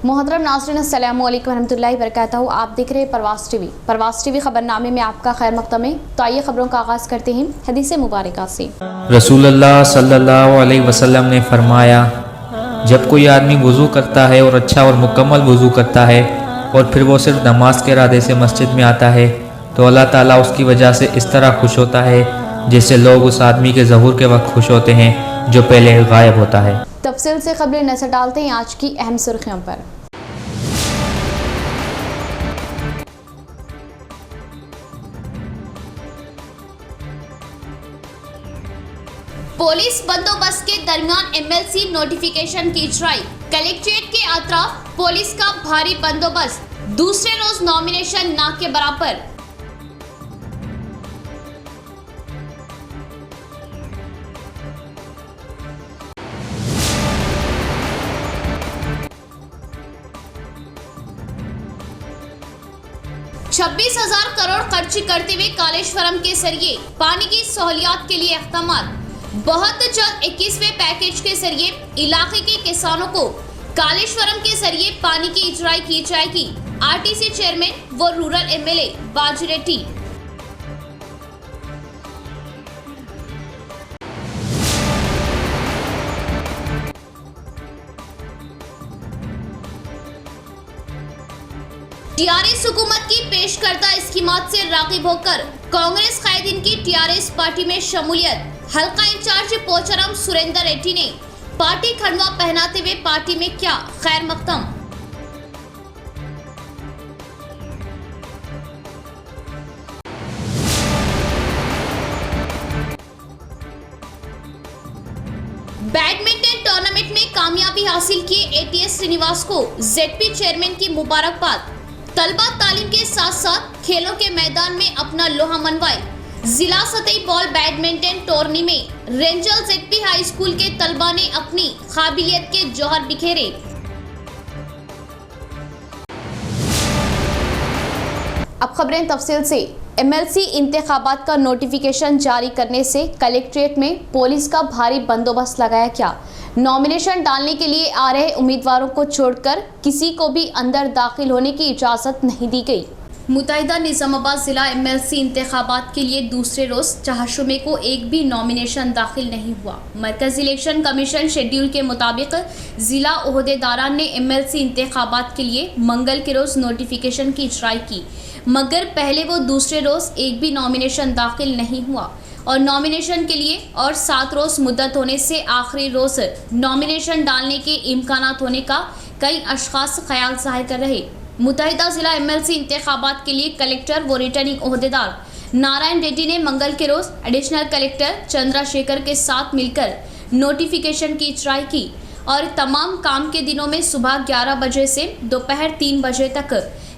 मोहतरम नाज़रीन अस्सलामु अलैकुम रहमतुल्लाहि वबरकातुहू। आप देख रहे हैं परवास टीवी खबरनामे में आपका खैर मक़दम है। तो आइए खबरों का आगाज़ करते हैं हदीस मुबारका से। रसूलुल्लाह सल्लल्लाहु अलैहि वसल्लम ने फरमाया, जब कोई आदमी वज़ू करता है और अच्छा और मुकम्मल वज़ू करता है और फिर वो सिर्फ नमाज के इरादे से मस्जिद में आता है तो अल्लाह ताला उसकी वजह से इस तरह खुश होता है जैसे लोग उस आदमी के ज़हूर के वक्त खुश होते हैं जो पहले गायब होता है। तफसील से खबरें नजर डालते हैं आज की अहम सुर्खियों पर। पुलिस बंदोबस्त के दरमियान एमएलसी नोटिफिकेशन की इजराई। कलेक्ट्रेट के अतराफ पुलिस का भारी बंदोबस्त, दूसरे रोज नॉमिनेशन ना के बराबर। छब्बीस 26,000 करोड़ खर्च करते हुए कालेश्वरम के जरिए पानी की सहूलियात के लिए इक़दामात। बहुत जल्द 21वें पैकेज के जरिए इलाके के किसानों को कालेश्वरम के जरिए पानी की इजराई की जाएगी। आरटीसी चेयरमैन व रूरल एमएलए बाजिरेड्डी। टीआरएस हुकूमत की पेश करदा स्कीमात से राग़िब होकर कांग्रेस कायदीन की टीआरएस पार्टी में शमूलियत। हल्का इंचार्ज पोचाराम सुरेंद्र रेड्डी ने पार्टी खंडवा पहनाते हुए पार्टी में क्या खैर मकदम। बैडमिंटन टूर्नामेंट में कामयाबी हासिल किए एटीएस श्रीनिवास को जेडपी चेयरमैन की मुबारकबाद। तलबा तालीम के साथ साथ खेलों के मैदान में अपना लोहा मनवाए। जिला सतही बॉल बैडमिंटन टूर्नी में रेंजल जेडपी हाई स्कूल के तलबा ने अपनी काबिलियत के जौहर बिखेरे। अब खबरें तफसील से। एमएलसी इंतखाबात का नोटिफिकेशन जारी करने से कलेक्ट्रेट में पुलिस का भारी बंदोबस्त लगाया क्या? नॉमिनेशन डालने के लिए आ रहे उम्मीदवारों को छोड़कर किसी को भी अंदर दाखिल होने की इजाज़त नहीं दी गई। मुत्तहिदा निज़ामाबाद ज़िला एमएलसी इंतखाबात के लिए दूसरे रोज़ 4 मई को एक भी नॉमिनेशन दाखिल नहीं हुआ। मरकज़ी इलेक्शन कमीशन शेड्यूल के मुताबिक ज़िला ओहदेदारान ने एमएलसी इंतखाबात के लिए मंगल के रोज़ नोटिफिकेशन की इजराई की, मगर पहले वो दूसरे रोज़ एक भी नॉमिनेशन दाखिल नहीं हुआ और नॉमिनेशन के लिए और 7 रोज़ मुद्दत होने से आखिरी रोज़ नॉमिनेशन डालने के इम्कानात होने का कई अशख़ास ख्याल ज़ाहिर कर रहे। मुत्तहिदा ज़िला एमएलसी इंतखाबात के लिए कलेक्टर व रिटर्निंग ओहदेदार नारायण रेड्डी ने मंगल के रोज़ एडिशनल कलेक्टर चंद्रशेखर के साथ मिलकर नोटिफिकेशन की इजराई की और तमाम काम के दिनों में सुबह 11 बजे से दोपहर 3 बजे तक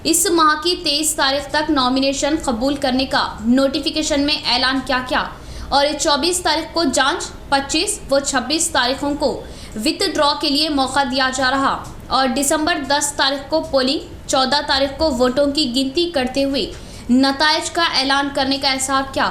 इस माह की 23 तारीख तक नॉमिनेशन कबूल करने का नोटिफिकेशन में ऐलान किया और 24 तारीख को जांच, 25 व 26 तारीखों को विथड्रॉ के लिए मौका दिया जा रहा और दिसंबर 10 तारीख को पोलिंग, 14 तारीख को वोटों की गिनती करते हुए नताइज का ऐलान करने का एहसास किया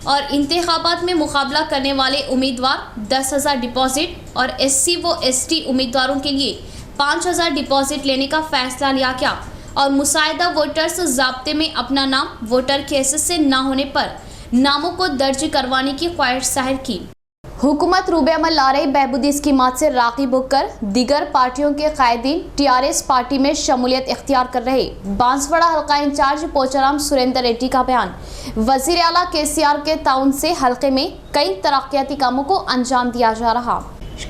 और इंतखाबात में मुकाबला करने वाले उम्मीदवार 10,000 डिपॉजिट और एससी व एसटी उम्मीदवारों के लिए 5,000 डिपॉजिट लेने का फैसला लिया गया और मुसाहिदा वोटर्स ज़ाब्ते में अपना नाम वोटर केसेस से न होने पर नामों को दर्ज करवाने की ख्वाहिश जाहिर की। हुकूमत रूबे अमल ला रही बहबूदी स्कीमात से राग़िब होकर दीगर पार्टियों के कायदीन टीआरएस पार्टी में शमूलियत इख्तियार कर रहे। बांसवाड़ा हल्का इंचार्ज पोचाराम सुरेंद्र रेड्डी का बयान। वज़ीर आला केसीआर के ताउन से हल्के में कई तरक्याती कामों को अंजाम दिया जा रहा।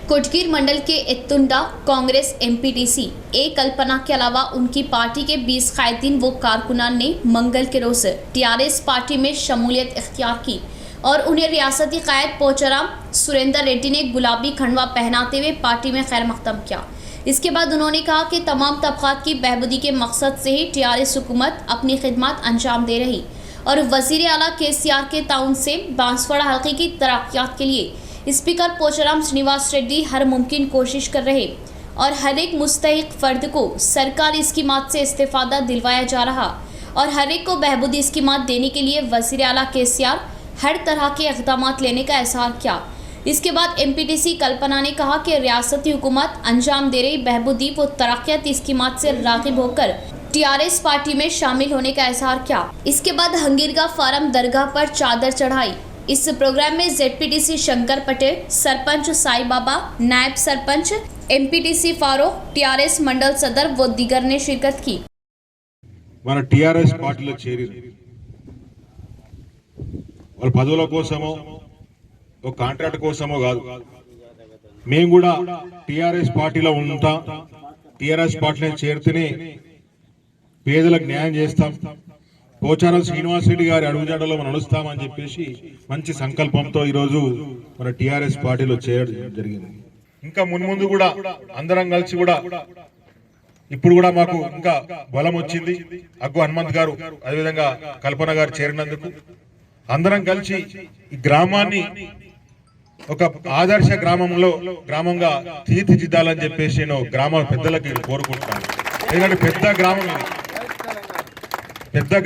कोटगीर मंडल के एत्तुंडा कांग्रेस एमपीटीसी ए कल्पना के अलावा उनकी पार्टी के 20 कायदीन व कारकुनान ने मंगल के रोज़ टीआरएस पार्टी में शमूलियत इख्तियार की और उन्हें रियासती कायद पोचाराम सुरेंद्र रेड्डी ने गुलाबी खंडवा पहनाते हुए पार्टी में खैर मकदम किया। इसके बाद उन्होंने कहा कि तमाम तबक़ात की बहबूदी के मकसद से ही टीआरएस हुकूमत अपनी खिदमत अंजाम दे रही और वज़ीर आला केसीआर के ताउन से बांसवाड़ा हल्के की तरक्यात के लिए स्पीकर पोचाराम श्रीनिवास रेड्डी हर मुमकिन कोशिश कर रहे और हर एक मुस्तहिक फ़र्द को सरकारी स्कीमात से इस्तेफ़ादा दिलवाया जा रहा और हर एक को बहबूदी स्कीमात देने के लिए वज़ीर आला केसीआर हर तरह के इक़दामात लेने का एहसास किया। इसके बाद एमपीटीसी कल्पना ने कहा कि रियासती हुकूमत अंजाम दे रही बहबूदी व तरक्याती स्कीमात से राग़िब होकर टीआरएस पार्टी में शामिल होने का इजहार किया। इसके बाद हंगीरगा फार्म दरगाह पर चादर चढ़ाई। इस प्रोग्राम में जेडपीटीसी शंकर पटेल, सरपंच साई बाबा, नायब सरपंच, एमपीटीसी फारूक, टीआरएस मंडल सदर व दीगर ने शिरकत की। మన టిఆర్ఎస్ పార్టీలో చేరి వాళ్ళ పదవుల కోసమో ఒక కాంట్రాక్ట్ కోసమో కాదు, మేము కూడా టిఆర్ఎస్ పార్టీలో ఉంటాం, టిఆర్ఎస్ పార్టీలో చేరితేనే పేదలకు న్యాయం చేస్తాం, పోచారం శ్రీనివాస్ రెడ్డి గారి అడుగుజాడలో మనం నడుస్తామని చెప్పేసి మంచి సంకల్పంతో ఈరోజు మన టిఆర్ఎస్ పార్టీలో చేరడం జరిగింది. ఇంకా మున్ముందు కూడా అందరం కలిసి కూడా ఇప్పుడు కూడా మాకు ఇంకా బలం వచ్చింది. అగ్గు హనుమంత్ గారు అదేవిధంగా కల్పన గారు చేరినందుకు అందరం కలిసి ఈ గ్రామాన్ని ఒక ఆదర్శ గ్రామంగా తీర్చిదిద్దాలని చెప్పేసి నేను గ్రామ పెద్దలకి కోరుకుంటున్నాను. ఎందుకంటే పెద్ద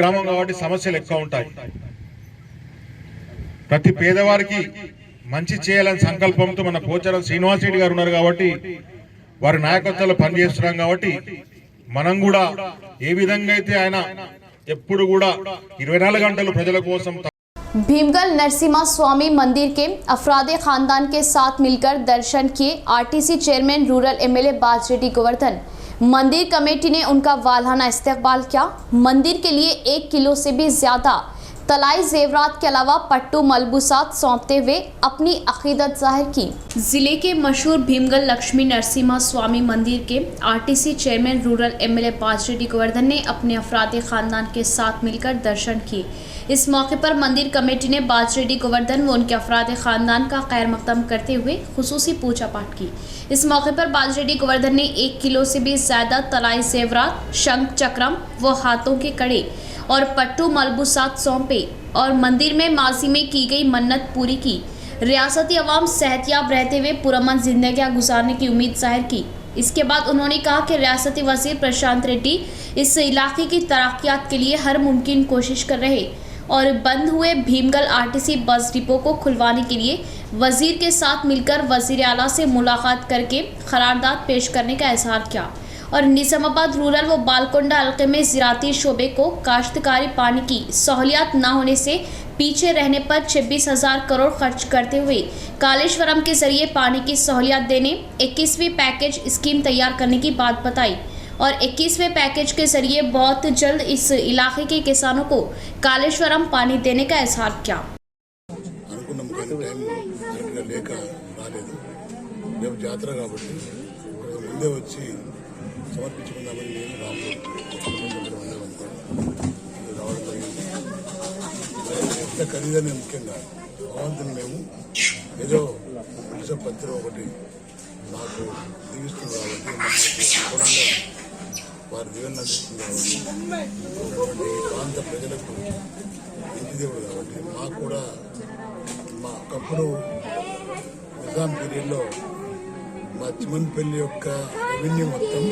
గ్రామం కాబట్టి సమస్యలు ఎక్కువ ఉంటాయి. ప్రతి పేదవారికి మంచి చేయాలని సంకల్పంతో మన పోచారం శ్రీనివాస్ రెడ్డి గారు ఉన్నారు కాబట్టి వారి నాయకత్వంలో పనిచేస్తున్నాం కాబట్టి మనం కూడా ఏ విధంగా అయితే ఆయన ఎప్పుడు కూడా 24 గంటలు ప్రజల కోసం भीमगल नरसिम्हा स्वामी मंदिर के अफराद खानदान के साथ मिलकर दर्शन किए RTC chairman rural MLA Bajireddy Govardhan. मंदिर कमेटी ने उनका वालहाना इस्तकबाल किया। मंदिर के लिए 1 किलो से भी ज्यादा तलाई जेवरात के अलावा पट्टू मलबूसात सौंपते हुए अपनी अकीदत जाहिर की। जिले के मशहूर भीमगल लक्ष्मी नरसिम्हा स्वामी मंदिर के RTC chairman rural MLA Bajireddy Govardhan ने अपने अफराद खानदान के साथ मिलकर दर्शन किए। इस मौके पर मंदिर कमेटी ने बाजरेड्डी गोवर्धन व उनके अफराद खानदान का खैर मकदम करते हुए खुसूसी पूजा पाठ की। इस मौके पर बाजरेड्डी गोवर्धन ने 1 किलो से भी ज्यादा तलाई जेवरात, शंख चक्रम व हाथों के कड़े और पट्टू मलबूसात सौंपे और मंदिर में माजी में की गई मन्नत पूरी की। रियासती अवाम सेहतयाब रहते हुए पुरअमन जिंदगियां गुजारने की उम्मीद जाहिर की। इसके बाद उन्होंने कहा कि रियासती वजीर प्रशांत रेड्डी इस इलाके की तरक्यात के लिए हर मुमकिन कोशिश कर रहे और बंद हुए भीमगल आरटीसी बस डिपो को खुलवाने के लिए वजीर के साथ मिलकर वजीर आला से मुलाकात करके करारदाद पेश करने का इजहार किया और निजामाबाद रूरल व बालकोंडा हल्के में ज़राती शोबे को काश्तकारी पानी की सहूलियत न होने से पीछे रहने पर 26,000 करोड़ खर्च करते हुए कालेश्वरम के जरिए पानी की सहूलियत देने 21वीं पैकेज स्कीम तैयार करने की बात बताई और 21वें पैकेज के जरिए बहुत जल्द इस इलाके के किसानों को कालेश्वरम पानी देने का इजहार किया। జాతర కాబట్టి ముందే వచ్చి సమర్పించుకుందామని నేను రావడం జరిగింది. ఎంత ఖరీదనే ముఖ్యంగా భగవంతుని మేము ఏదో పురుష పత్రం ఒకటి మాకు దీవిస్తుంది కాబట్టి వారి దీవెన అందిస్తుంది కాబట్టి ఈ ప్రాంత ప్రజలకు ఇంటి దేవుడు కాబట్టి మాకు కూడా మా ఒకప్పుడు నిజాం పీరియడ్లో మా చిమన్పల్లి యొక్క రెవెన్యూ మొత్తం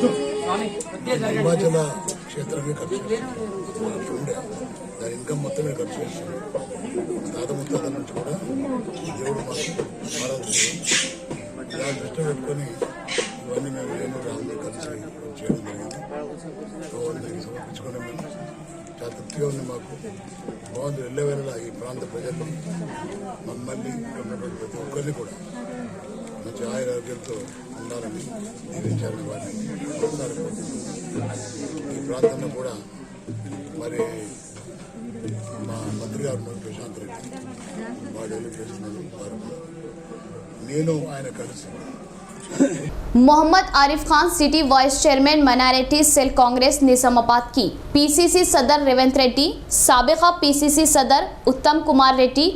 హిమాచల క్షేత్రమే ఖర్చు చేస్తుంది. ఉండే దాని ఇన్కమ్ మొత్తమే ఖర్చు చేస్తుంది. తాత ముత్తాతల నుంచి కూడా దేవుడు మాకు ఆరాధిస్తుంది. ఇలా దృష్టి పెట్టుకొని ఇవన్నీ మేము ఏమో రాముని ఖర్చు చేయడం జరిగింది. అందరికీ సమర్పించుకునే మేము చాలా తృప్తిగా ఉంది. మాకు బాగుంది. వెళ్ళేవేళ ఈ ప్రాంత ప్రజలు మమ్మల్ని ఉన్నటువంటి ప్రతి ఒక్కరిని కూడా మంచి ఆయురారోగ్యంతో ఉండాలని దీవించాలని వారిని ఒకసారి ఈ ప్రాంతంలో కూడా మరి మా మంత్రి గారు ప్రశాంత్ రెడ్డి వాడు వెళ్ళి చేస్తున్నారు. వారు నేను ఆయన కలిసి Mohammed Arif Khan city vice chairman minority cell Congress Nizamabad की पीसीसी सदर रेवंत रेड्डी, साबिका पीसीसी सदर Uttam Kumar Reddy,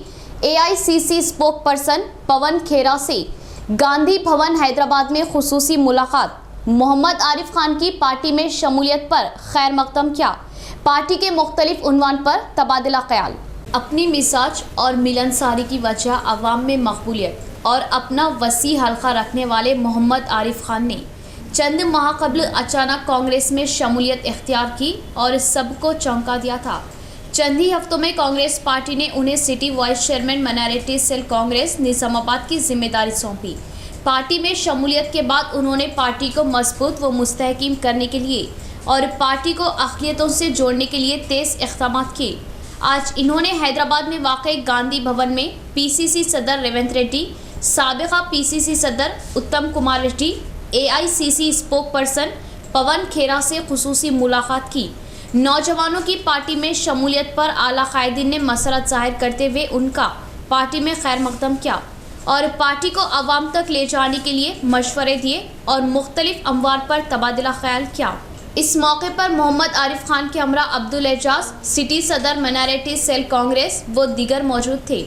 AICC spokesperson Pawan Khera से गांधी भवन हैदराबाद में खुसूसी मुलाकात। मोहम्मद आरिफ खान की पार्टी में शमूलियत पर खैर मकदम किया। पार्टी के मुख्तलिफ उन्वान पर तबादला ख्याल। अपनी मिजाज और मिलनसारी की वजह अवाम में मकबूलियत और अपना वसी हल्का रखने वाले मोहम्मद आरिफ खान ने चंद माह कबल अचानक कांग्रेस में शमूलियत इख्तियार की और सबको चौंका दिया था। चंद ही हफ्तों में कांग्रेस पार्टी ने उन्हें city vice chairman minority cell Congress Nizamabad की जिम्मेदारी सौंपी। पार्टी में शमूलियत के बाद उन्होंने पार्टी को मजबूत व मुस्तहकीम करने के लिए और पार्टी को अक़लियतों से जोड़ने के लिए तेज़ इक़दाम किए। आज इन्होंने हैदराबाद में वाक़ई गांधी भवन में पीसीसी सदर रेवंत रेड्डी, साबिक़ा पीसीसी सदर Uttam Kumar Reddy, AICC spokesperson Pawan Khera से खुसूसी मुलाकात की। नौजवानों की पार्टी में शमूलियत पर आला कायदीन ने मसरत जाहिर करते हुए उनका पार्टी में खैर मकदम किया और पार्टी को आवाम तक ले जाने के लिए मशवरे दिए और मुख्तलिफ अमवार पर तबादला ख्याल किया। इस मौके पर मोहम्मद आरिफ खान के हमरा अब्दुल एजाज, सिटी सदर माइनॉरिटी सेल कांग्रेस व दीगर मौजूद थे।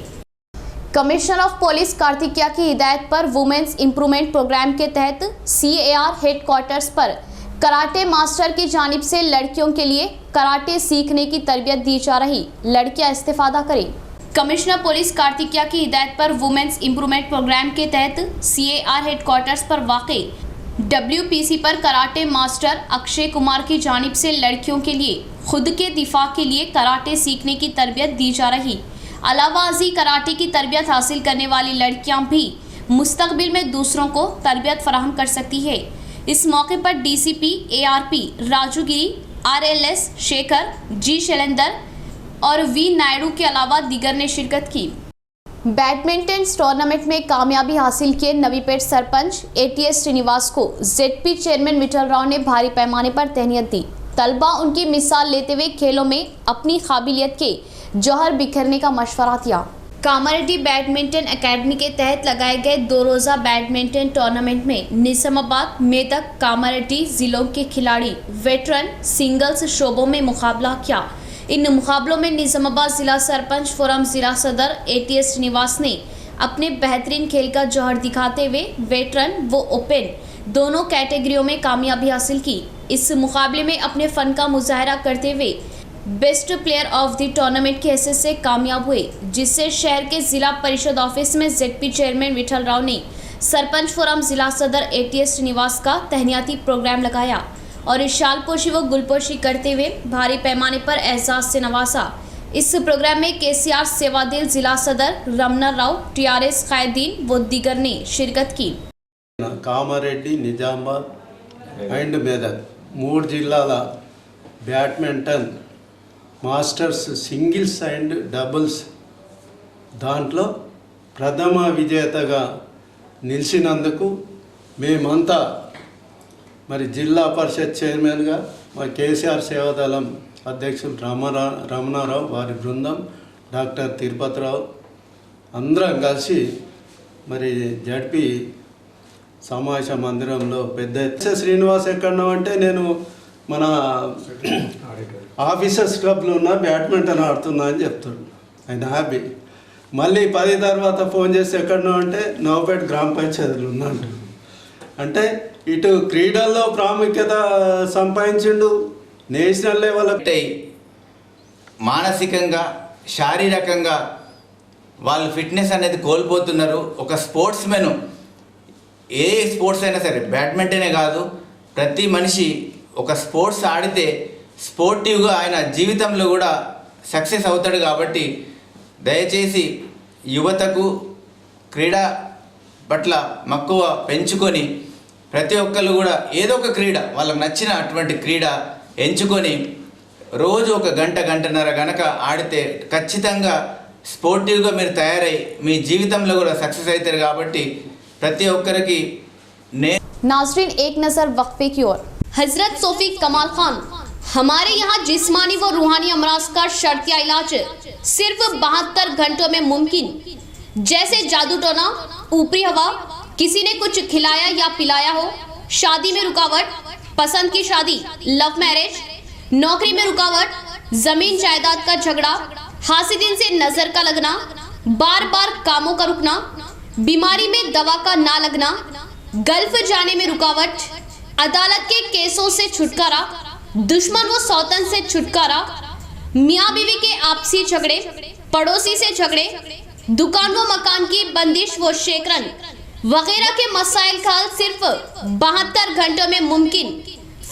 कमिश्नर ऑफ पुलिस कार्तिकिया की हिदायत पर वुमेन्स इम्प्रूवमेंट प्रोग्राम के तहत CAR हेडक्वार्टर्स पर कराटे मास्टर की जानिब से लड़कियों के लिए कराटे सीखने की तरबियत दी जा रही, लड़कियां इस्तेफादा करें। कमिश्नर पुलिस कार्तिकिया की हिदायत पर वुमेन्स इम्प्रूवमेंट प्रोग्राम के तहत CAR हेडक्वार्टर्स पर वाक़ई WPC पर कराटे मास्टर अक्षय कुमार की जानिब से लड़कियों के लिए खुद के दिफा के लिए कराटे सीखने की तरबियत दी जा रही। अलावाजी कराटे की तरबियत हासिल करने वाली लड़कियां भी मुस्तकबिल में दूसरों को तरबियत फराहम कर सकती है। इस मौके पर DCP ARP राजूगिरी, RLS Shekhar, G Shailender और V नायडू के अलावा दीगर ने शिरकत की। बैडमिंटन टूर्नामेंट में कामयाबी हासिल किए नवीपेट सरपंच ATS श्रीनिवास को ZP चेयरमैन विठल राव ने भारी पैमाने पर तहनीत दी। तलबा उनकी मिसाल लेते हुए खेलों में अपनी काबिलियत के जौहर बिखरने का मशवरा दिया। कामारेड्डी बैडमिंटन एकेडमी के तहत लगाए गए 2 रोज़ा बैडमिंटन टूर्नामेंट में निजामाबाद, मेदक, कामारेड्डी जिलों के खिलाड़ी वेटरन सिंगल्स शोबों में मुकाबला किया। इन मुकाबलों में निजामाबाद जिला सरपंच फोरम जिला सदर ATS श्रीनिवास ने अपने बेहतरीन खेल का जौहर दिखाते हुए वेटरन व ओपन दोनों कैटेगरियों में कामयाबी हासिल की। इस मुकाबले में अपने फ़न का मुजाहरा करते हुए best player of the tournament की हैसियत से कामयाब हुए, जिससे शहर के जिला परिषद ऑफिस में ZP चेयरमैन विठल राव ने सरपंच फोरम जिला सदर ATS श्रीनिवास का तहनियाती प्रोग्राम लगाया और शालपोशी व गुलपोशी करते हुए भारी पैमाने पर एहसास से नवाजा। इस प्रोग्राम में KCR सेवादिल जिला सदर रमना राव, TRS कायदीन व दीगर ने शिरकत की। కామారెడ్డి, నిజామాబాద్ అండ్ మెదక్ 3 జిల్లాల badminton masters singles and doubles దాంట్లో ప్రథమ విజేతగా నిలిచినందుకు మేమంతా మరి జిల్లా పరిషత్ చైర్మన్గా మా KCR సేవాదళం అధ్యక్షులు రమణారావు, వారి బృందం, డాక్టర్ తిరుపతిరావు అందరం కలిసి మరి ZP సమావేశ మందిరంలో పెద్ద శ్రీనివాస్ ఎక్కడున్నామంటే నేను మన ఆఫీసర్స్ క్లబ్లో ఉన్న బ్యాడ్మింటన్ ఆడుతున్నా అని చెప్తాడు. ఆయన హ్యాపీ. మళ్ళీ 10 తర్వాత ఫోన్ చేసి ఎక్కడున్నామంటే నవపేట గ్రామ పంచాయతీలో ఉన్నాడు. అంటే ఇటు క్రీడల్లో ప్రాముఖ్యత సంపాదించిండు, నేషనల్ లెవెల్ మానసికంగా శారీరకంగా వాళ్ళు ఫిట్నెస్ అనేది కోల్పోతున్నారు. ఒక స్పోర్ట్స్ మెన్ ఏ స్పోర్ట్స్ అయినా సరే, బ్యాడ్మింటనే కాదు, ప్రతి మనిషి ఒక స్పోర్ట్స్ ఆడితే స్పోర్టివ్గా ఆయన జీవితంలో కూడా సక్సెస్ అవుతాడు. కాబట్టి దయచేసి యువతకు క్రీడా పట్ల మక్కువ పెంచుకొని ప్రతి ఒక్కరు కూడా ఏదో ఒక క్రీడ, వాళ్ళకు నచ్చిన అటువంటి క్రీడ ఎంచుకొని రోజు 1 గంట, గంటన్నర గనక ఆడితే ఖచ్చితంగా స్పోర్టివ్గా మీరు తయారై మీ జీవితంలో కూడా సక్సెస్ అవుతారు. కాబట్టి ప్రతి ఒక్కరికి नाजरीन एक नज़र वक्फे की ओर। हजरत सोफी कमाल खान, हमारे यहाँ जिस्मानी व रूहानी अमराज का शर्तिया इलाज सिर्फ 72 घंटों में मुमकिन। जैसे जादू टोना, ऊपरी हवा, किसी ने कुछ खिलाया या पिलाया हो, शादी में रुकावट, पसंद की शादी, लव मैरिज, नौकरी में रुकावट, जमीन जायदाद का झगड़ा, हासिदिन से नजर का लगना, बार बार कामों का रुकना, बीमारी में दवा का ना लगना, गल्फ जाने में रुकावट, अदालत के केसों से छुटकारा, दुश्मन व सौतन से छुटकारा, मियाँ बीवी के आपसी झगड़े, पड़ोसी से झगड़े, दुकान व मकान की बंदिश व शेकरन वगैरह के मसाइल का हल सिर्फ 72 घंटों में मुमकिन।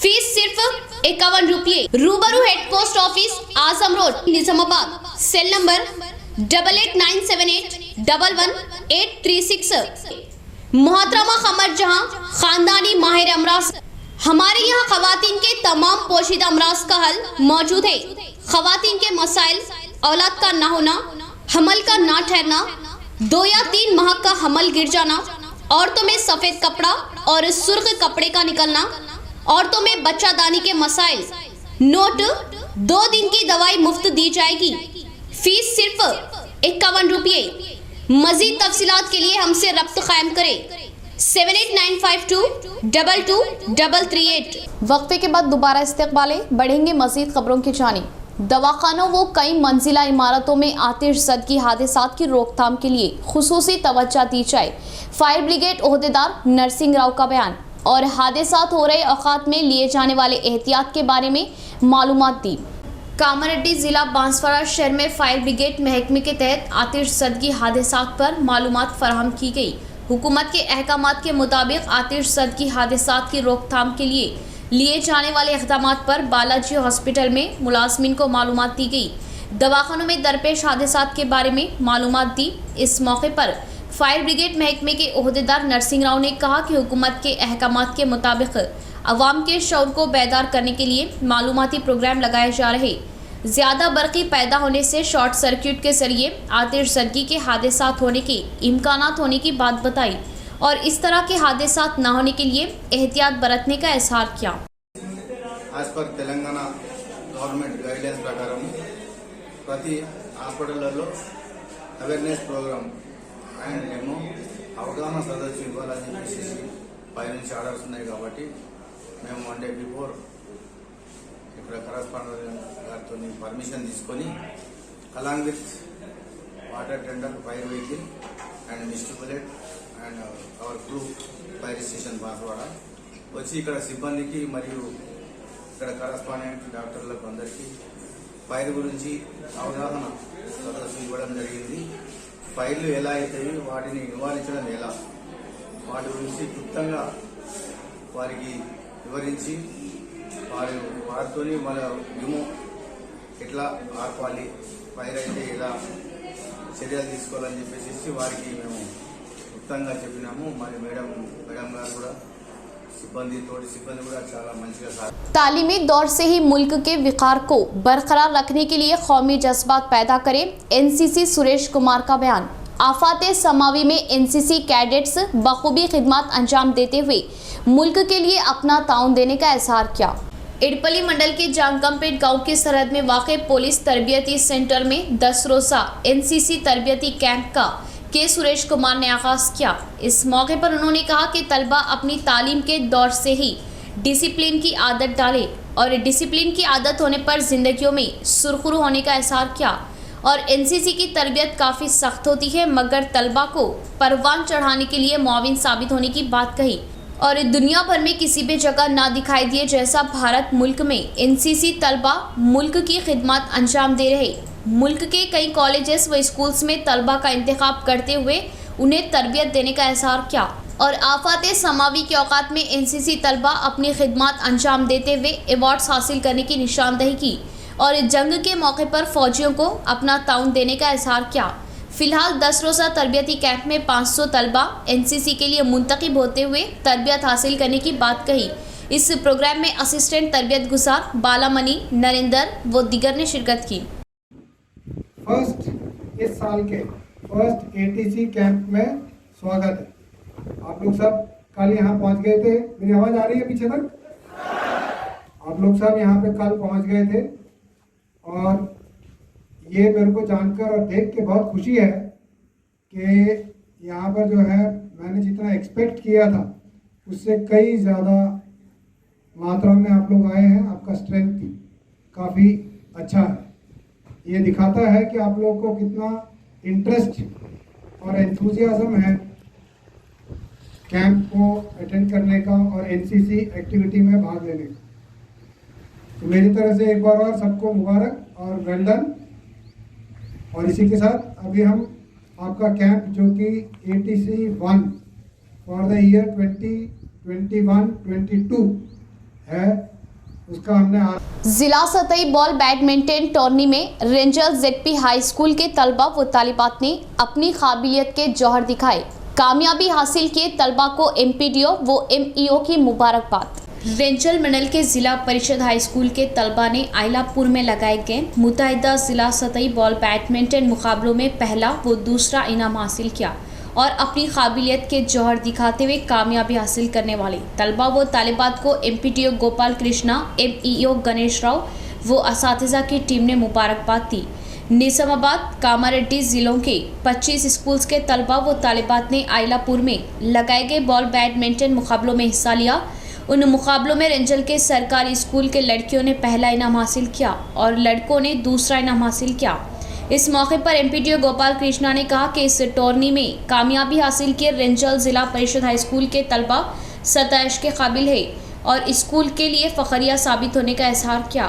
फीस सिर्फ 51 रुपये। रूबरू head post office Azam road Nizamabad. Cell number 8897811836। मोहतरमा कमर जहां खानदानी माहिर अमराज। हमारे यहाँ खवातीन के तमाम पोशीदा अमराज का हल मौजूद है। खवातीन के मसाइल, औलाद का ना होना, हमल का ना ठहरना, 2 या 3 माह का हमल गिर जाना, औरतों में सफेद कपड़ा और सुर्ख कपड़े का निकलना, औरतों में बच्चादानी के मसाइल। नोट 2 दिन की दवाई मुफ्त दी जाएगी। फीस सिर्फ 51 रुपये। मजीद तफसीलात के लिए हमसे रब्त कायम करें 7895222338। वक्फे के बाद दोबारा इस्तेक़बाले बढ़ेंगे मजीद खबरों की जानिब। दवाखानों व कई मंजिला इमारतों में आतिशज़दगी हादसात की रोकथाम के लिए खुसूसी तवज्जो दी जाए। फायर ब्रिगेड ओहदेदार नरसिंह राव का बयान। और हादसात हो रहे औकात में लिए जाने वाले एहतियात के बारे में मालूमात दी। कामारेड्डी ज़िला बांसवाड़ा शहर में फायर ब्रिगेड महकमे के तहत आतिशज़दगी हादसात पर मालूमात फराहम की गई। हुकूमत के अहकामात के मुताबिक आतिशज़दगी हादसात की रोकथाम के लिए जाने वाले इक़दामात पर बालाजी हॉस्पिटल में मुलाज़मीन को मालूमात दी गई। दवाखानों में दरपेश हादसात के बारे में मालूमात दी। इस मौके पर फायर ब्रिगेड महकमे के ओहदेदार नरसिंह राव ने कहा कि हुकूमत के अहकामात के मुताबिक अवाम के शऊर को बेदार करने के लिए मालूमाती प्रोग्राम लगाए जा रहे। ज़्यादा बरक़ी पैदा होने से शॉर्ट सर्किट के जरिए आतिशज़दगी के हादसात होने के इम्कानात होने की बात बताई और इस तरह के हादसात न होने के लिए एहतियात बरतने का इज़हार किया। As per Telangana government guidelines ప్రకారం ప్రతి హాస్పిటళ్లలో అవేర్నెస్ ప్రోగ్రామ్ అండ్ మేము అవగాహన సదస్సు ఇవ్వాలని చెప్పేసి పైనుంచి ఆర్డర్స్ ఉన్నాయి కాబట్టి మేము 1 డే బిఫోర్ ఇక్కడ కరస్పాండెంట్ గారితో పర్మిషన్ తీసుకొని along with water tender, fire vehicle and distributed and hour crew fire station Banswada వచ్చి ఇక్కడ సిబ్బందికి మరియు ఇక్కడ కరస్పాండెంట్ డాక్టర్లకు అందరికీ ఫైర్ గురించి అవగాహన సదస్సు ఇవ్వడం జరిగింది. ఫైర్లు ఎలా అవుతాయి, వాటిని నివారించడం ఎలా, వాటి గురించి క్లుప్తంగా వారికి వివరించి వారితో మన మేము ఎట్లా ఆర్పాలి, ఫైర్ అయితే ఎలా చర్యలు తీసుకోవాలని చెప్పేసి వారికి మేము క్లుప్తంగా చెప్పినాము. మరి మేడం గారు కూడా सिब्बंदी కూడా చాలా మంచిగా तालीमी दौर से ही मुल्क के विकार को बरकरार रखने के लिए कौमी जज्बात पैदा करें। एनसीसी सुरेश कुमार का बयान। आफात समावी में एनसीसी कैडेट्स बखूबी खिदमत अंजाम देते हुए मुल्क के लिए अपना ताउन देने का इज़हार किया। इडपली मंडल के जांगमपेट गांव की सरहद में वाक़े पुलिस तरबियती सेंटर में 10 रोज़ा एनसीसी तरबियती कैंप का के सुरेश कुमार ने आगाज़ किया। इस मौके पर उन्होंने कहा कि तलबा अपनी तालीम के दौर से ही डिसिप्लिन की आदत डाले और डिसिप्लिन की आदत होने पर ज़िंदगियों में सुरखरू होने का इज़हार किया। और एनसीसी की तरबियत काफ़ी सख्त होती है मगर तलबा को परवान चढ़ाने के लिए मुआविन साबित होने की बात कही। और दुनिया भर में किसी भी जगह ना दिखाई दिए जैसा भारत मुल्क में एनसीसी तलबा मुल्क की खिदमत अंजाम दे रहे। मुल्क के कई कॉलेजेस व स्कूल्स में तलबा का इंतखाब करते हुए उन्हें तरबियत देने का इज़हार किया। और आफात समावी के औकात में एनसीसी तलबा अपनी खिदमत अंजाम देते हुए अवार्ड्स हासिल करने की निशानदही की और जंग के मौके पर फौजियों को अपना ताउन देने का इज़हार किया। फ़िलहाल 10 रोज़ा तरबियती कैंप में 500 तलबा एनसीसी के लिए मुंतखब होते हुए तरबियत हासिल करने की बात कही। इस प्रोग्राम में असिस्टेंट तरबियत गुजार बालामणि, नरेंद्र व दीगर ने शिरकत की। इस साल के फर्स्ट एटीसी कैंप में स्वागत है। आप लोग सब कल यहाँ पहुँच गए थे। मेरी आवाज़ आ रही है पीछे तक? आप लोग सब यहाँ पे कल पहुँच गए थे और ये मेरे को जानकर और देख के बहुत खुशी है कि यहाँ पर जो है मैंने जितना एक्सपेक्ट किया था उससे कई ज़्यादा मात्रा में आप लोग आए हैं। आपका स्ट्रेंथ काफ़ी अच्छा है। ये दिखाता है कि आप लोगों को कितना इंटरेस्ट और एंथुजियाज्म है कैंप को अटेंड करने का और एनसीसी एक्टिविटी में भाग लेने का। तो मेरी तरफ से एक बार और सबको मुबारक और वेल डन। और इसी के साथ अभी हम आपका कैंप जो कि ATC 1 फॉर द ईयर 2021-22 है उसका हमने जिला सतही बॉल बैडमिंटन टूर्नी में रेंजर जेडपी हाई स्कूल के तलबा व तालिबात ने अपनी काबिलियत के जौहर दिखाए। कामयाबी हासिल किए तलबा को एमपीडीओ व एमईओ की मुबारकबाद। रेंजर मंडल के जिला परिषद हाई स्कूल के तलबा ने आयलापुर में लगाए गए मुतहदा जिला सतही बॉल बैडमिंटन मुकाबलों में पहला व दूसरा इनाम हासिल किया और अपनी काबिलियत के जौहर दिखाते हुए कामयाबी हासिल करने वाले तलबा व तालिबात को एमपीडीओ गोपाल कृष्णा, एमईओ गणेश राव व असातिज़ा की टीम ने मुबारकबाद दी। निजामाबाद, कामारेड्डी जिलों के 25 स्कूल्स के तलबा व तालिबात ने आयलापुर में लगाए गए बॉल बैडमिंटन मुकाबलों में हिस्सा लिया। उन मुकाबलों में रेंजल के सरकारी स्कूल के लड़कियों ने पहला इनाम हासिल किया और लड़कों ने दूसरा इनाम हासिल किया। इस मौके पर एमपीडीओ गोपाल कृष्णा ने कहा कि इस टूर्नी में कामयाबी हासिल किए रेंजल जिला परिषद हाई स्कूल के तलबा सताइश के काबिल है और स्कूल के लिए फखरिया साबित होने का इजहार किया।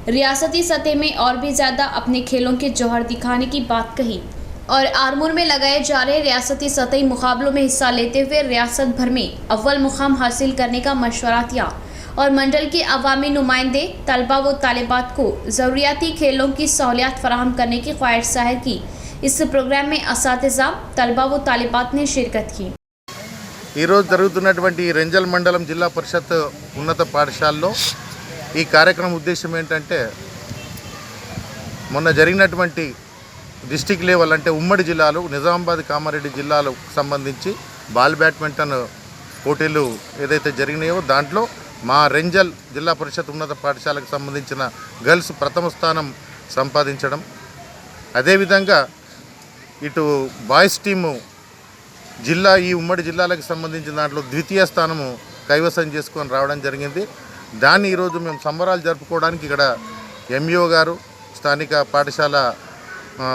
रियासती सतह में और भी ज़्यादा अपने खेलों के जौहर दिखाने की बात कही और आरमूर में लगाए जा रहे रियासती सतही मुकाबलों में हिस्सा लेते हुए रियासत भर में अव्वल मुकाम हासिल करने का मशवरा दिया और मंडल के अवामी नुमाइंदे तलबा व तालिबात को ज़रूरियाती खेलों की सहूलियत फराहम करने की ख्वाहिश जाहिर की। इस प्रोग्राम में असातिज़ा, तलबा व तालिबात ने शिरकत की। ఈరోజు జరుగుతున్నటువంటి రెంజల్ మండలం జిల్లా పరిషత్ ఉన్నత పాఠశాలలో ఈ కార్యక్రమం ఉద్దేశం ఏంటంటే మొన్న జరిగినటువంటి డిస్టిక్ లెవెల్ అంటే ఉమ్మడి జిల్లాలు నిజామాబాద్, కామారెడ్డి జిల్లాలకు సంబంధించి బాల్ బ్యాడ్మింటన్ పోటీలు ఏదైతే జరిగినాయో దాంట్లో మా రెంజల్ జిల్లా పరిషత్ ఉన్నత పాఠశాలకు సంబంధించిన గర్ల్స్ ప్రథమ స్థానం సంపాదించడం, అదేవిధంగా ఇటు బాయ్స్ టీము జిల్లా ఈ ఉమ్మడి జిల్లాలకు సంబంధించిన దాంట్లో ద్వితీయ స్థానము కైవసం చేసుకొని రావడం జరిగింది. దాన్ని ఈరోజు మేము సంబరాలు జరుపుకోవడానికి ఇక్కడ ఎంఈఓ గారు, స్థానిక పాఠశాల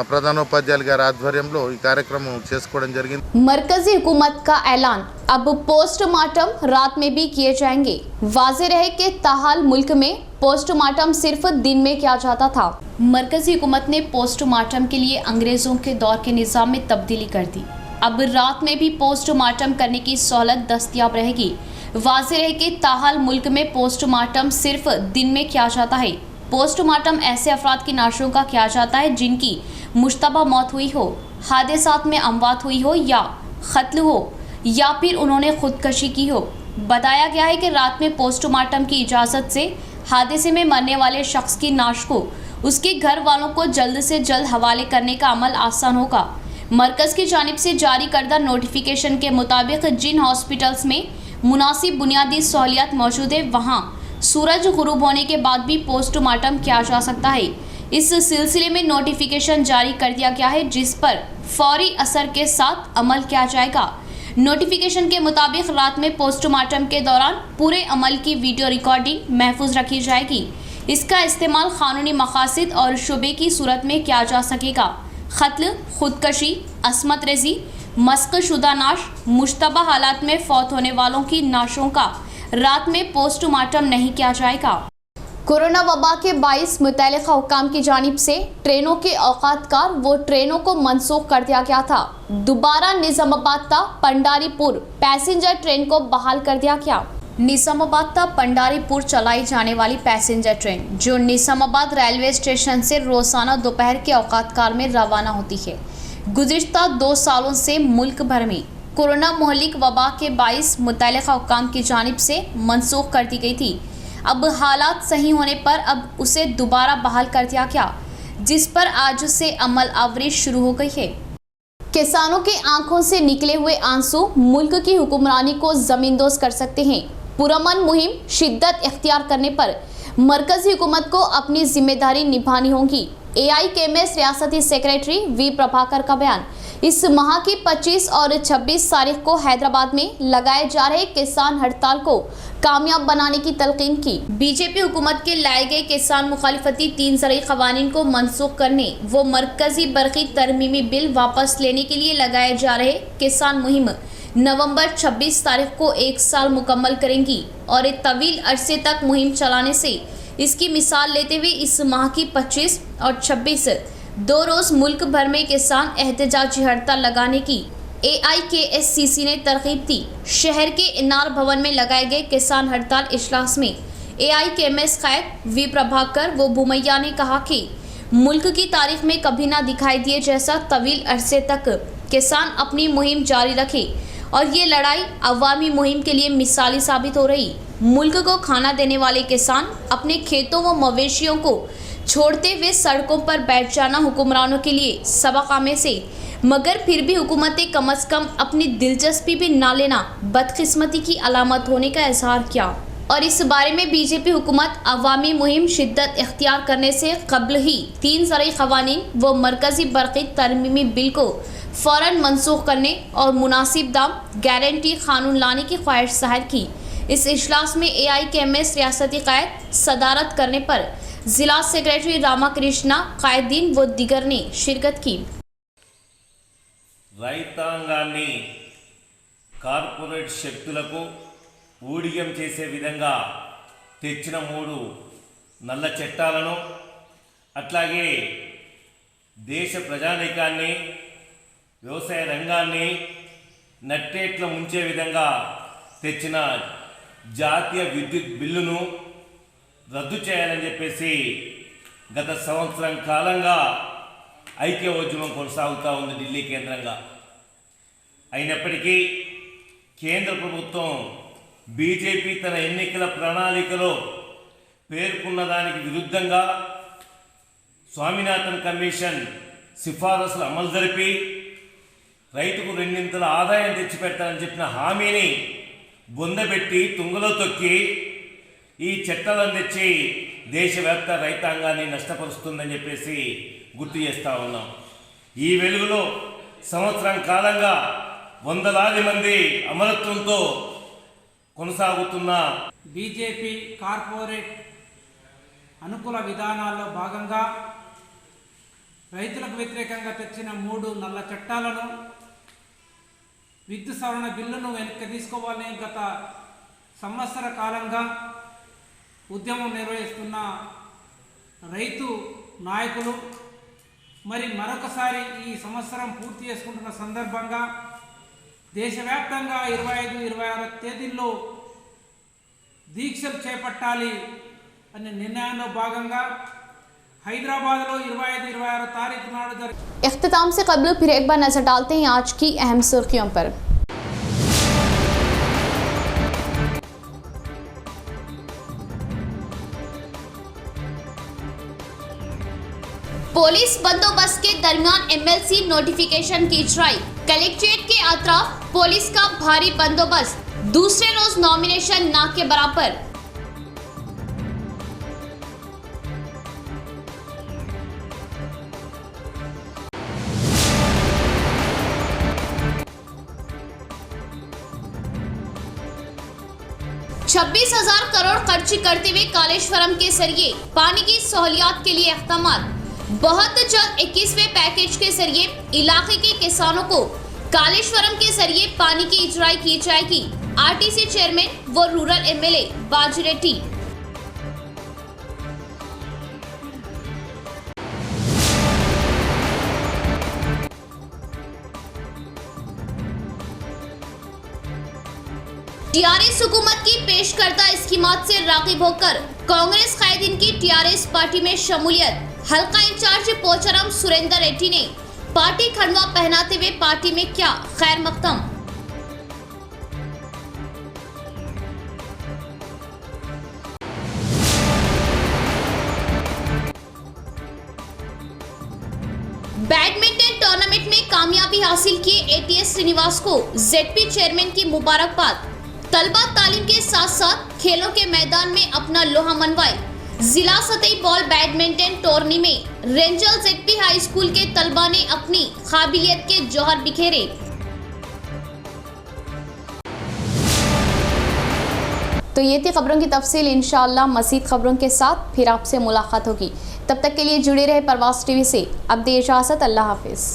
प्रधानोपाध्याय गाరి ఆధ్వర్యంలో ఈ కార్యక్రమం చేసుకోవడం జరిగింది। मरकजी हुकूमत का ऐलान, अब पोस्टमार्टम रात में भी किए जाएंगे। वाज़ेह रहे कि ताहाल मुल्क में पोस्टमार्टम सिर्फ दिन में किया जाता था। मरकजी हुकूमत ने पोस्टमार्टम के लिए अंग्रेज़ों के दौर के निज़ाम में तब्दीली कर दी। अब रात में भी पोस्टमार्टम करने की सहूलत दस्तयाब रहेगी। वाज़ेह रहे कि ताहाल मुल्क में पोस्टमार्टम सिर्फ दिन में किया जाता है। पोस्टमार्टम ऐसे अफराद की नाशों का किया जाता है जिनकी मुश्तबा मौत हुई हो, हादसात में अमवात हुई हो या क़त्ल हो या फिर उन्होंने खुदकशी की हो। बताया गया है कि रात में पोस्टमार्टम की इजाज़त से हादसे में मरने वाले शख्स की नाश को उसके घर वालों को जल्द से जल्द हवाले करने का अमल आसान होगा। मरकज़ की जानिब से जारी करदा नोटिफिकेशन के मुताबिक जिन हॉस्पिटल्स में मुनासिब बुनियादी सहूलियत मौजूद है वहाँ सूरज गुरूब होने के बाद भी पोस्टमार्टम किया जा सकता है। इस सिलसिले में नोटिफिकेशन जारी कर दिया गया है जिस पर फौरी असर के साथ अमल किया जाएगा। नोटिफिकेशन के मुताबिक रात में पोस्टमार्टम के दौरान पूरे अमल की वीडियो रिकॉर्डिंग महफूज रखी जाएगी। इसका इस्तेमाल कानूनी मकासद और शुबे की सूरत में किया जा सकेगा। क़त्ल, खुदकशी, अस्मत रेजी, मस्क शुदा नाश, मुश्तबा हालात में फौत होने वालों की नाशों का रात में पोस्टमार्टम नहीं किया जाएगा। कोरोना वबा के बाइस मुतल्लिक़ा हुक्काम की जानिब से ट्रेनों के औकात का वो ट्रेनों को मनसूख कर दिया गया था। दोबारा निज़ामाबाद ता पंडारीपुर पैसेंजर ट्रेन को बहाल कर दिया गया। निज़ामाबाद ता पंडारीपुर चलाई जाने वाली पैसेंजर ट्रेन जो निज़ामाबाद रेलवे स्टेशन से रोज़ाना दोपहर के औकात काल में रवाना होती है, गुज़िश्ता 2 सालों से मुल्क भर में कोरोना मुहलिक वबा के बाइस मुतल्लिक़ा हुक्काम की जानिब से मनसूख कर दी गई थी। अब हालात सही होने पर अब उसे दोबारा बहाल कर दिया गया, जिस पर आज से अमल आवरी शुरू हो गई है। किसानों की आंखों से निकले हुए आंसू मुल्क की हुक्मरानी को ज़मींदोज़ कर सकते हैं। पुरअमन मुहिम शिद्दत इख्तियार करने पर मरकज़ी हुकूमत को अपनी जिम्मेदारी निभानी होगी। AIKMS रियासती सेक्रेटरी V प्रभाकर का बयान। इस माह की 25 और 26 तारीख को हैदराबाद में लगाए जा रहे किसान हड़ताल को कामयाब बनाने की तलकीन की। बीजेपी हुकूमत के लाए गए किसान मुखालिफती 3 ज़रई क़वानीन को मनसूख करने व मरकज़ी बरक़ी तरमीमी बिल वापस लेने के लिए लगाए जा रहे किसान मुहिम नवंबर 26 तारीख को 1 साल मुकम्मल करेंगी और एक तवील अरसे तक मुहिम चलाने से इसकी मिसाल लेते हुए इस माह की 25 और 26 2 रोज़ मुल्क भर में किसान एहतजाजी हड़ताल लगाने की AIKSCC ने तरकीब दी। शहर के इनार भवन में लगाए गए किसान हड़ताल इजलास में AIKMS कैद वी प्रभाकर वो भूमैया ने कहा कि मुल्क की तारीख में कभी ना दिखाई दिए जैसा तवील अरसे तक किसान अपनी मुहिम जारी रखे और ये लड़ाई अवामी मुहिम के लिए मिसाली साबित हो रही। मुल्क को खाना देने वाले किसान अपने खेतों व मवेशियों को छोड़ते हुए सड़कों पर बैठ जाना हुक्मरानों के लिए सबक आमेज़ है, मगर फिर भी हुकूमतें कम अज़ कम अपनी दिलचस्पी भी ना लेना बदकिस्मती की अलामत होने का इजहार किया। और इस बारे में बीजेपी हुकूमत अवामी मुहिम शिद्दत इख्तियार करने से कबल ही 3 ज़रई क़वानीन व मरकज़ी बरक़ी तरमीमी बिल को फ़ौरन मनसूख करने और मुनासिब दाम गारंटी क़ानून लाने की ख्वाहिश ज़ाहिर की। इस इजलास में AIKMS रियासती क़ायद सदारत करने पर ज़िला सेक्रेटरी रामा कृष्णा, कायदीन व दीगर ने शिरकत की। రైతాంగాన్ని కార్పొరేట్ శక్తులకు ఊడిగం చేసే విధంగా తెచ్చిన 3 నల్ల చట్టాలను అట్లాగే దేశ ప్రజానీకాన్ని వ్యవసాయ రంగాన్ని నట్టేట్ల ముంచే విధంగా తెచ్చిన జాతీయ విద్యుత్ బిల్లును రద్దు చేయాలని చెప్పేసి గత సంవత్సరం కాలంగా ఐక్యోద్యమం కొనసాగుతూ ఉంది ఢిల్లీ కేంద్రంగా। అయినప్పటికీ కేంద్ర ప్రభుత్వం బీజేపీ తన ఎన్నికల ప్రణాళికలో పేర్కొన్న దానికి విరుద్ధంగా స్వామినాథన్ కమిషన్ సిఫారసులు అమలు జరిపి రైతుకు 2 ఆదాయం తెచ్చిపెట్టాలని చెప్పిన హామీని బొందబెట్టి తుంగలో తొక్కి ఈ చట్టాలను తెచ్చి దేశవ్యాప్త రైతాంగాన్ని నష్టపరుస్తుందని చెప్పేసి గుర్తు చేస్తూ ఉన్నాం। ఈ వెలుగులో సంవత్సరం కాలంగా వందలాది మంది అమరత్వంతో కొనసాగుతున్న బీజేపీ కార్పొరేట్ అనుకూల విధానాల్లో భాగంగా రైతులకు వ్యతిరేకంగా తెచ్చిన 3 నల్ల చట్టాలను విద్యుత్ సవరణ బిల్లును వెనక్కి తీసుకోవాలని గత సంవత్సర కాలంగా ఉద్యమం నిర్వహిస్తున్న రైతు నాయకులు మరి మరొకసారి ఈ సంవత్సరం పూర్తి చేసుకుంటున్న సందర్భంగా దేశవ్యాప్తంగా 25-26 తేదీల్లో దీక్షలు చేపట్టాలి అనే నిర్ణయంలో భాగంగా हैदराबाद 25-26 तारीख नाड़ इख्तिताम से कबल फिर एक बार नजर डालते हैं आज की अहम सुर्खियों पर। पुलिस बंदोबस्त के दरमियान MLC नोटिफिकेशन की ट्राई, कलेक्ट्रेट के अतराफ पुलिस का भारी बंदोबस्त, दूसरे रोज नॉमिनेशन ना के बराबर। छब्बीस 26,000 करोड़ खर्च करते हुए कालेश्वरम के जरिए पानी की सहूलियात के लिए इक़दामात। बहुत जल्द 21वें पैकेज के जरिए इलाके के किसानों को कालेश्वरम के जरिए पानी की इजराई की जाएगी। RTC चेयरमैन व रूरल MLA बाजिरेड्डी। TRS हुकूमत की पेश करदा स्कीमात से राग़िब होकर कांग्रेस कायदीन की TRS पार्टी में शमूलियत। हल्का इंचार्ज पोचाराम सुरेंद्र रेड्डी ने पार्टी खंडवा पहनाते हुए पार्टी में क्या खैर मकदम। बैडमिंटन टूर्नामेंट में कामयाबी हासिल किए ATS श्रीनिवास को ZP चेयरमैन की मुबारकबाद। तलबा तालीम के साथ साथ खेलों के मैदान में अपना लोहा मनवाए। जिला सतही बॉल बैडमिंटन टूर्नी में रेंजल ZP हाई स्कूल के तलबा ने अपनी काबिलियत के जौहर बिखेरे। तो ये थी खबरों की तफसील। इंशाअल्लाह मज़ीद खबरों के साथ फिर आपसे मुलाकात होगी। तब तक के लिए जुड़े रहे परवाज़ TV से। अब दे इजाज़त। अल्लाह हाफिज़।